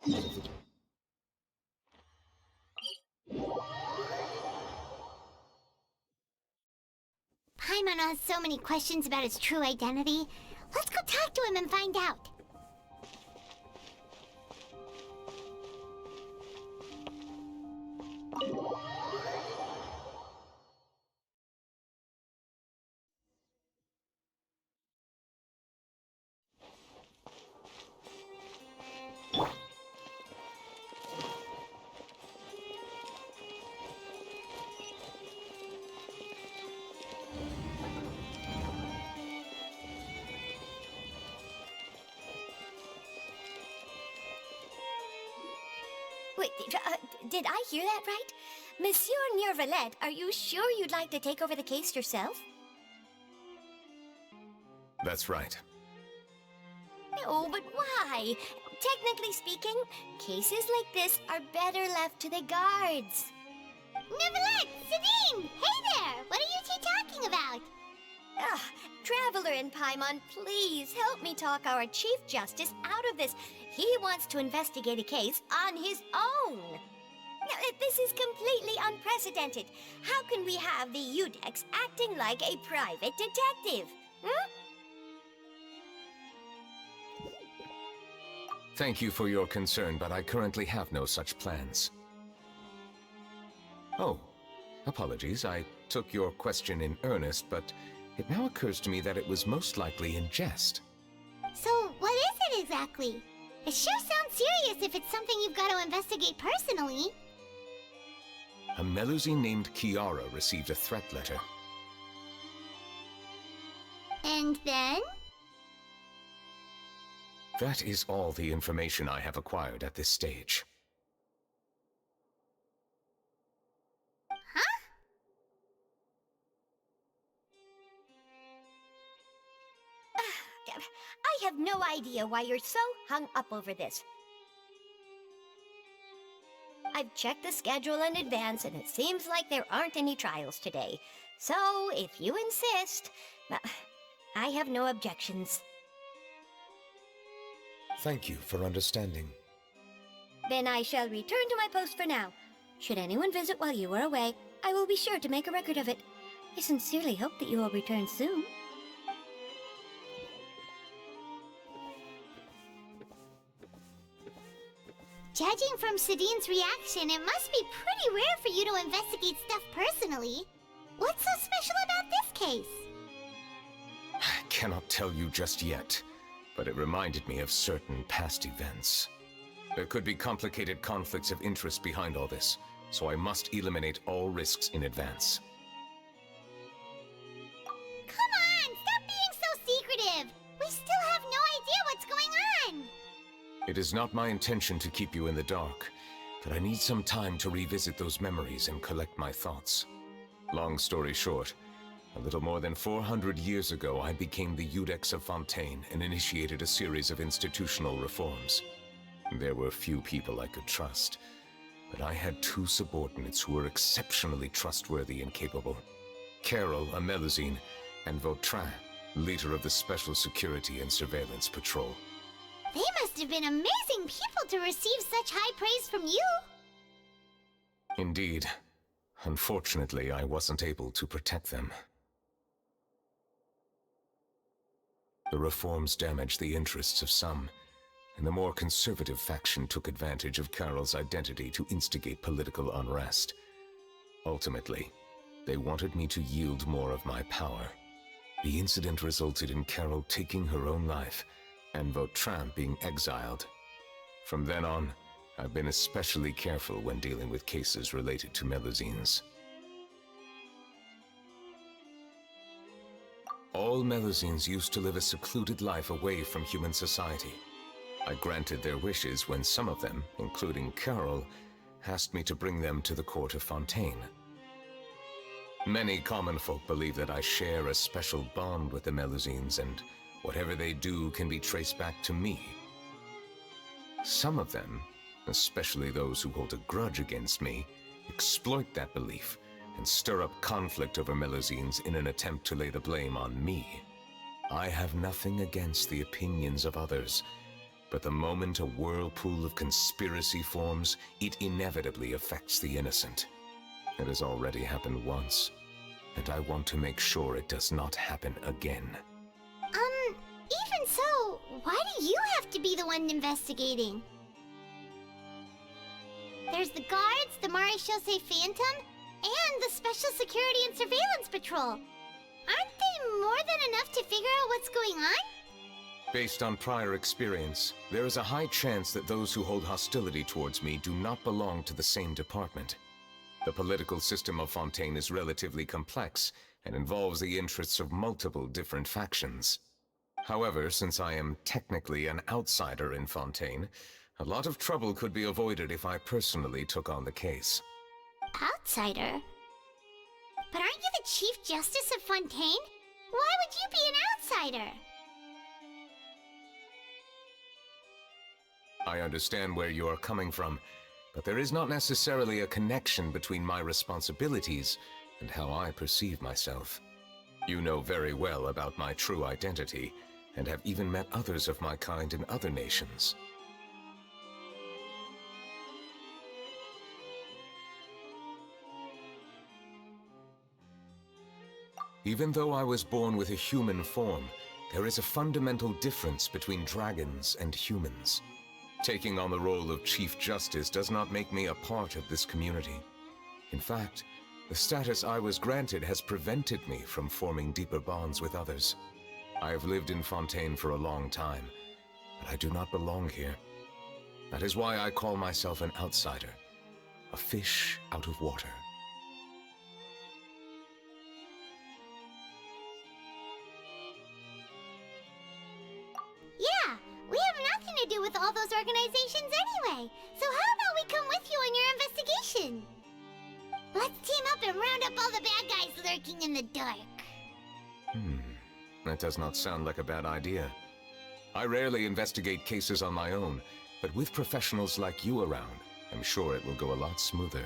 Paimon has so many questions about his true identity. Let's go talk to him and find out. Wait, did I hear that right? Monsieur Neuvillette, are you sure you'd like to take over the case yourself? That's right. No, but why? Technically speaking, cases like this are better left to the guards. Neuvillette! Sabine! Hey there! What are you two talking about? Traveler and Paimon, please help me talk our Chief Justice out of this. He wants to investigate a case on his own. Now, this is completely unprecedented. How can we have the Udex acting like a private detective? Hmm? Thank you for your concern, but I currently have no such plans. Oh, apologies. I took your question in earnest, but it now occurs to me that it was most likely in jest. So, what is it exactly? It sure sounds serious if it's something you've got to investigate personally. A Melusine named Kiara received a threat letter. And then? That is all the information I have acquired at this stage. Huh? I have no idea why you're so hung up over this. I've checked the schedule in advance, and it seems like there aren't any trials today. So, if you insist, well, I have no objections. Thank you for understanding. Then I shall return to my post for now. Should anyone visit while you are away, I will be sure to make a record of it. I sincerely hope that you will return soon. Judging from Sadine's reaction, it must be pretty rare for you to investigate stuff personally. What's so special about this case? I cannot tell you just yet, but it reminded me of certain past events. There could be complicated conflicts of interest behind all this, so I must eliminate all risks in advance. Come on, stop being so secretive! We still have no idea what's going on! It is not my intention to keep you in the dark, but I need some time to revisit those memories and collect my thoughts. Long story short, a little more than 400 years ago, I became the Udex of Fontaine and initiated a series of institutional reforms. There were few people I could trust, but I had two subordinates who were exceptionally trustworthy and capable. Carol, a Melusine, and Vautrin, leader of the Special Security and Surveillance Patrol. They must have been amazing people to receive such high praise from you! Indeed. Unfortunately, I wasn't able to protect them. The reforms damaged the interests of some, and the more conservative faction took advantage of Carol's identity to instigate political unrest. Ultimately, they wanted me to yield more of my power. The incident resulted in Carol taking her own life, and Vautrin being exiled. From then on, I've been especially careful when dealing with cases related to Melusines. All Melusines used to live a secluded life away from human society. I granted their wishes when some of them, including Carol, asked me to bring them to the court of Fontaine. Many common folk believe that I share a special bond with the Melusines, and whatever they do can be traced back to me. Some of them, especially those who hold a grudge against me, exploit that belief and stir up conflict over Melusines in an attempt to lay the blame on me. I have nothing against the opinions of others, But the moment a whirlpool of conspiracy forms, it inevitably affects the innocent. It has already happened once, and I want to make sure it does not happen again. Even so, why do you have to be the one investigating? There's the guards, the Marechaussee Phantom, and the Special Security and Surveillance Patrol. Aren't they more than enough to figure out what's going on? Based on prior experience, there is a high chance that those who hold hostility towards me do not belong to the same department. The political system of Fontaine is relatively complex and involves the interests of multiple different factions. However, since I am technically an outsider in Fontaine, a lot of trouble could be avoided if I personally took on the case. Outsider? But aren't you the Chief Justice of Fontaine? Why would you be an outsider? I understand where you are coming from, but there is not necessarily a connection between my responsibilities and how I perceive myself. You know very well about my true identity, and have even met others of my kind in other nations. Even though I was born with a human form, there is a fundamental difference between dragons and humans. Taking on the role of Chief Justice does not make me a part of this community. In fact, the status I was granted has prevented me from forming deeper bonds with others. I have lived in Fontaine for a long time, but I do not belong here. That is why I call myself an outsider, a fish out of water. Yeah, we have nothing to do with all those organizations anyway. So how about we come with you on your investigation? Let's team up and round up all the bad guys lurking in the dark. That does not sound like a bad idea. I rarely investigate cases on my own, but with professionals like you around, I'm sure it will go a lot smoother.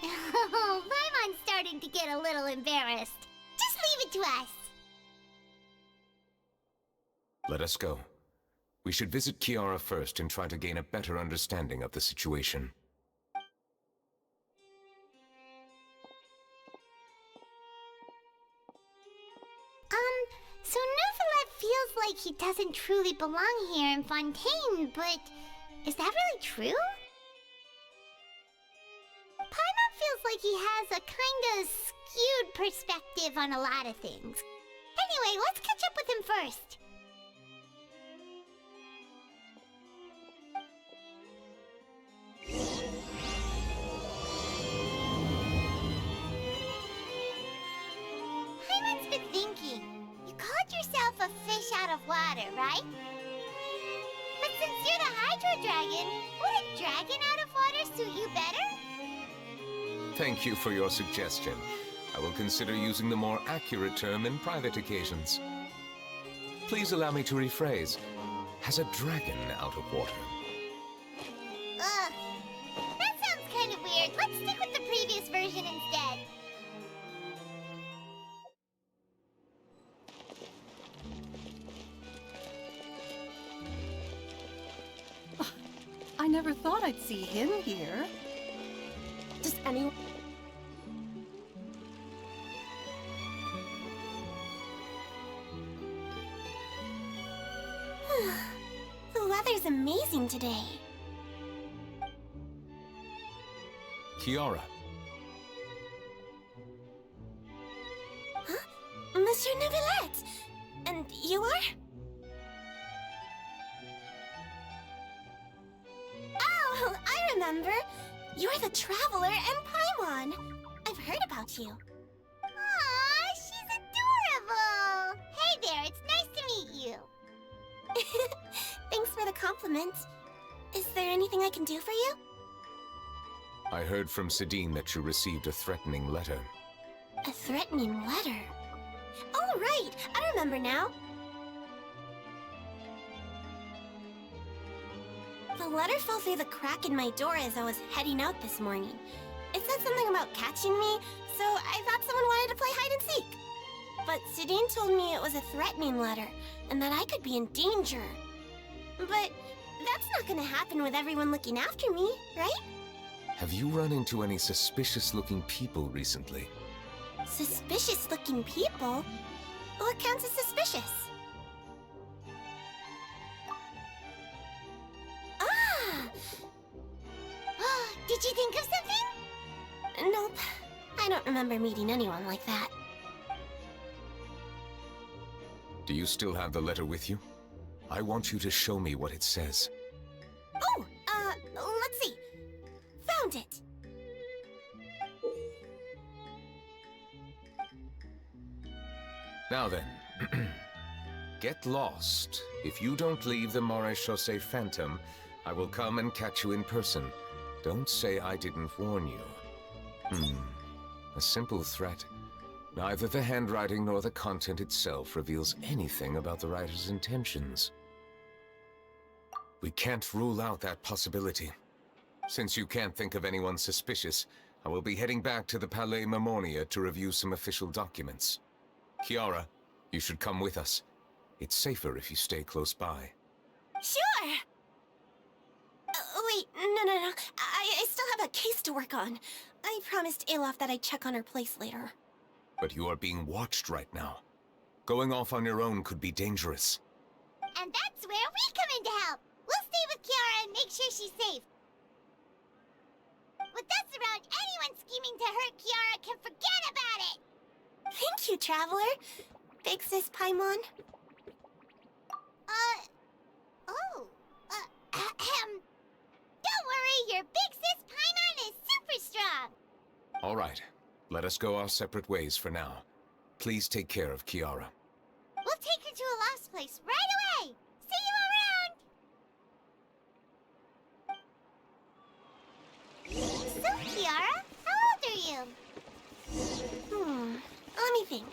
Oh, Paimon's starting to get a little embarrassed. Just leave it to us. Let us go. We should visit Kiara first and try to gain a better understanding of the situation. So Neuvillette feels like he doesn't truly belong here in Fontaine, but is that really true? Paimon feels like he has a kinda skewed perspective on a lot of things. Anyway, let's catch up with him first. Paimon's been thinking. You called yourself a fish out of water, right? But since you're the Hydro Dragon, would a dragon out of water suit you better? Thank you for your suggestion. I will consider using the more accurate term in private occasions. Please allow me to rephrase. Has a dragon out of water? Ugh. That sounds kind of weird. Let's stick with the previous version instead. I never thought I'd see him here. Does anyone... The weather's amazing today. Kiara. Huh? Monsieur Neuvillette! And you are? Oh, I remember. You're the Traveler and Paimon. I've heard about you. Aw, she's adorable. Hey there, it's nice to meet you. Thanks for the compliment. Is there anything I can do for you? I heard from Sidine that you received a threatening letter. A threatening letter? Oh, right! I remember now. The letter fell through the crack in my door as I was heading out this morning. It said something about catching me, so I thought someone wanted to play hide and seek. But Sidine told me it was a threatening letter, and that I could be in danger. But that's not gonna happen with everyone looking after me, right? Have you run into any suspicious-looking people recently? Suspicious-looking people? What counts as suspicious? Ah! Did you think of something? Nope. I don't remember meeting anyone like that. Do you still have the letter with you? I want you to show me what it says. Oh, let's see. Found it. Now then, get lost. If you don't leave the Maréchaussée Phantom, I will come and catch you in person. Don't say I didn't warn you. A simple threat. Neither the handwriting nor the content itself reveals anything about the writer's intentions. We can't rule out that possibility. Since you can't think of anyone suspicious, I will be heading back to the Palais Mermonia to review some official documents. Kiara, you should come with us. It's safer if you stay close by. Sure! Wait, no. I still have a case to work on. I promised Alof that I'd check on her place later. But you are being watched right now. Going off on your own could be dangerous. And that's where we come in to help. We'll stay with Kiara and make sure she's safe. With us around, anyone scheming to hurt Kiara can forget about it! Thank you, Traveler. Big Sis Paimon. Don't worry, your Big Sis Paimon is super strong! All right, let us go our separate ways for now. Please take care of Kiara. We'll take her to a lost place right away! See you around! So, Kiara, how old are you? Let me think.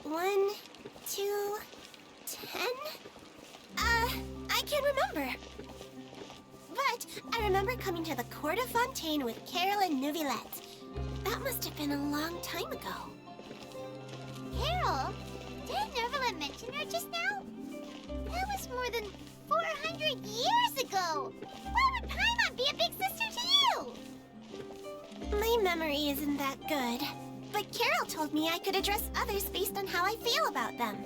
1, 2, 10? I can't remember. But I remember coming to the Court of Fontaine with Carol and Neuvillette. That must have been a long time ago. Carol? Didn't Neuvillette mention her just now? That was more than 400 years ago! Why would Paimon be a big sister to you? My memory isn't that good. But Carol told me I could address others based on how I feel about them.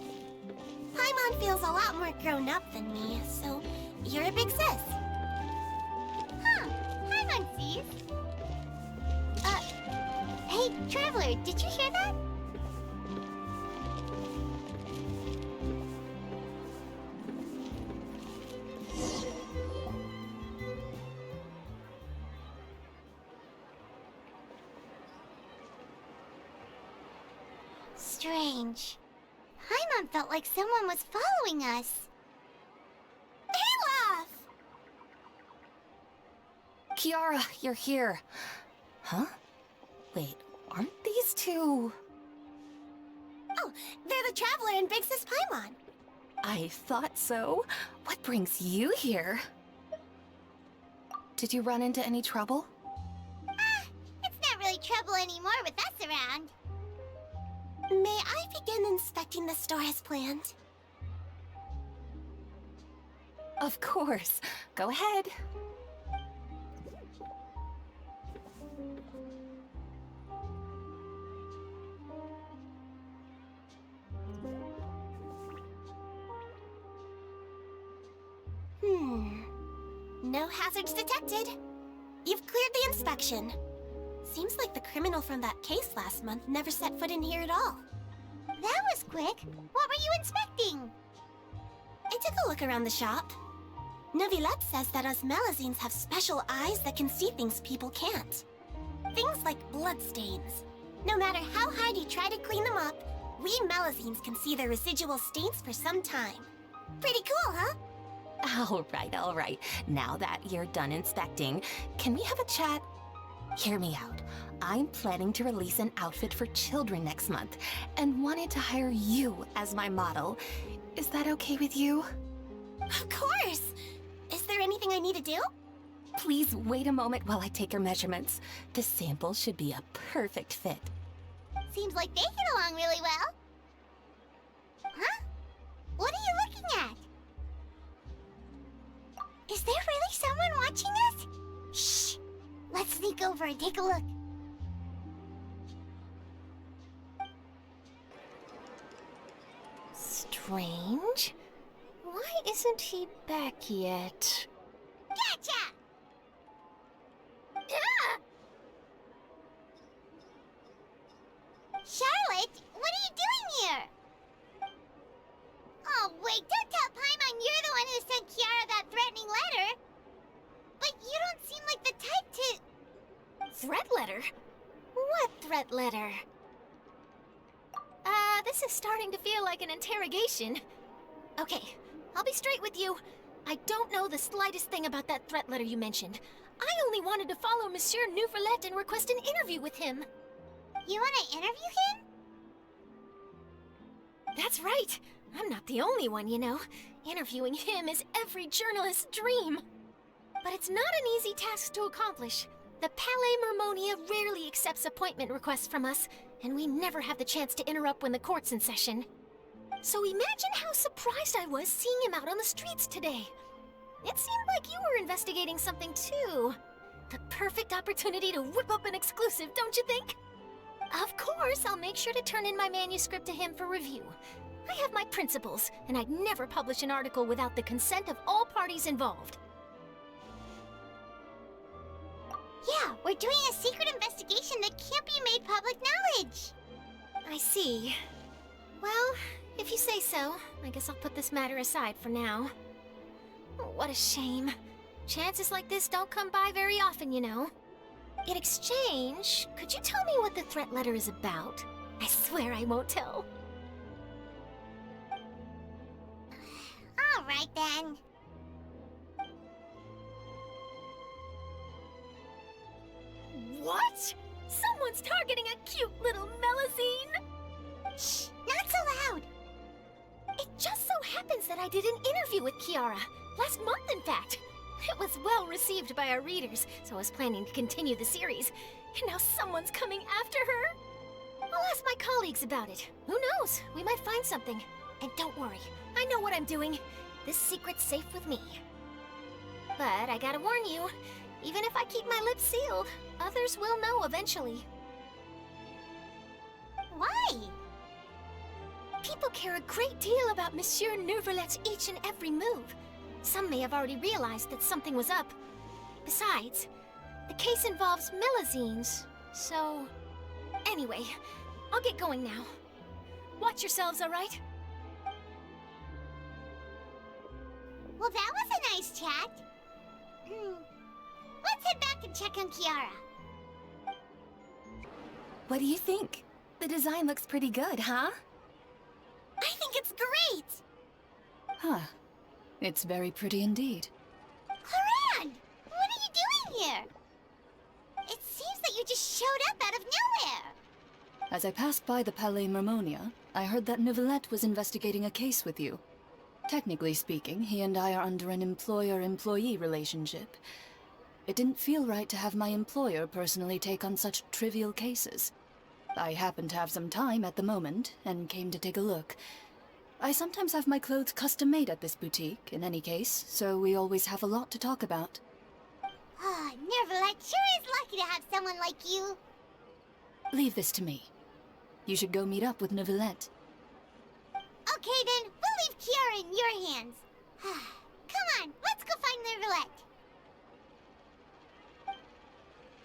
Paimon feels a lot more grown up than me, so you're a big sis. Huh, Paimon sees. Hey, Traveler, did you hear that? Strange. Paimon felt like someone was following us. Olaf! Kiara, you're here. Huh? Wait, aren't these two... Oh, they're the Traveler and Big Sis Paimon. I thought so. What brings you here? Did you run into any trouble? It's not really trouble anymore with us around. May I begin inspecting the store as planned? Of course. Go ahead. No hazards detected. You've cleared the inspection. Seems like the criminal from that case last month never set foot in here at all. That was quick. What were you inspecting? I took a look around the shop. Neuvillette says that us Melazines have special eyes that can see things people can't. Things like bloodstains. No matter how hard you try to clean them up, we Melazines can see their residual stains for some time. Pretty cool, huh? All right. Now that you're done inspecting, can we have a chat? Hear me out. I'm planning to release an outfit for children next month and wanted to hire you as my model. Is that okay with you? Of course! Is there anything I need to do? Please wait a moment while I take your measurements. The sample should be a perfect fit. Seems like they get along really well. Huh? What are you looking at? sneak over and take a look. Strange. Why isn't he back yet? Gotcha! Charlotte, what are you doing here? Oh, wait, don't tell Paimon you're the one who sent Kiara that threatening letter. But you don't seem like the type to... Threat letter? What threat letter? This is starting to feel like an interrogation. Okay, I'll be straight with you. I don't know the slightest thing about that threat letter you mentioned. I only wanted to follow Monsieur Neuvillette and request an interview with him. You want to interview him? That's right. I'm not the only one, you know. Interviewing him is every journalist's dream. But it's not an easy task to accomplish. The Palais Mermonia rarely accepts appointment requests from us, and we never have the chance to interrupt when the court's in session. So imagine how surprised I was seeing him out on the streets today. It seemed like you were investigating something too. The perfect opportunity to whip up an exclusive, don't you think? Of course, I'll make sure to turn in my manuscript to him for review. I have my principles, and I'd never publish an article without the consent of all parties involved. Yeah, we're doing a secret investigation that can't be made public knowledge. I see. Well, if you say so, I guess I'll put this matter aside for now. Oh, what a shame. Chances like this don't come by very often, you know. In exchange, could you tell me what the threat letter is about? I swear I won't tell. All right, then. What? Someone's targeting a cute little Melusine? Shh, not so loud. It just so happens that I did an interview with Kiara. Last month, in fact. It was well received by our readers, so I was planning to continue the series. And now someone's coming after her. I'll ask my colleagues about it. Who knows? We might find something. And don't worry, I know what I'm doing. This secret's safe with me. But I gotta warn you, even if I keep my lips sealed, others will know eventually. Why? People care a great deal about Monsieur Neuvillette's each and every move. Some may have already realized that something was up. Besides, the case involves Melusines, so... Anyway, I'll get going now. Watch yourselves, all right? Well, that was a nice chat. Let's head back and check on Kiara. What do you think? The design looks pretty good, huh? I think it's great! Huh. It's very pretty indeed. Haran! What are you doing here? It seems that you just showed up out of nowhere. As I passed by the Palais Mermonia, I heard that Neuvillette was investigating a case with you. Technically speaking, he and I are under an employer-employee relationship. It didn't feel right to have my employer personally take on such trivial cases. I happened to have some time at the moment, and came to take a look. I sometimes have my clothes custom-made at this boutique, in any case, so we always have a lot to talk about. Ah, Neuvillette sure is lucky to have someone like you. Leave this to me. You should go meet up with Neuvillette. Okay then, we'll leave Kiara in your hands.